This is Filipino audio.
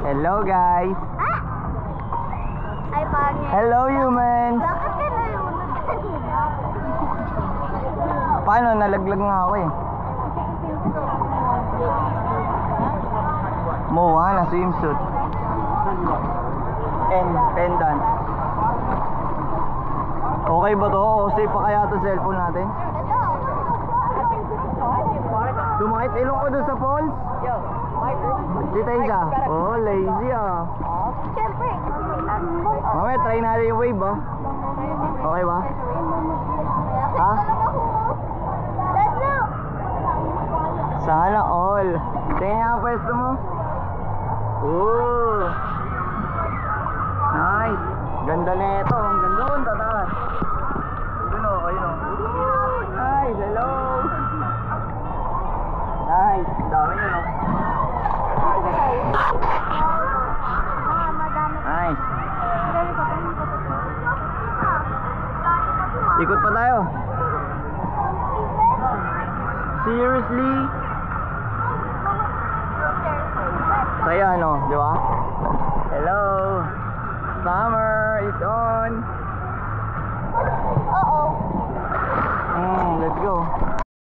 Hello guys. Ay, pangit. Hello humans. Bakit ka nalunod kanina? Paano? Nalaglag nga ako eh. Moana swimsuit. And pendant. Okay ba to? O safe pa kaya to cellphone natin? Ito. Sumakit ilong ko dun sa falls? Dito isa. Oh, lazy ah. Siyempre. Mamaya try natin yung wave ah. Okay ba? Ha? Let's go. Sana all. Tingnan nga ang pwesto mo. Ooh. Nice. Ganda na ito. Ang ganda ko. Tataas. Ayun o. Ayun o. Nice. Hello. Nice. Dami yun o. Nice. Ikot pa tayo. Seriously? Saya ano, di ba? Hello. Summer is on. Oo. Let's go.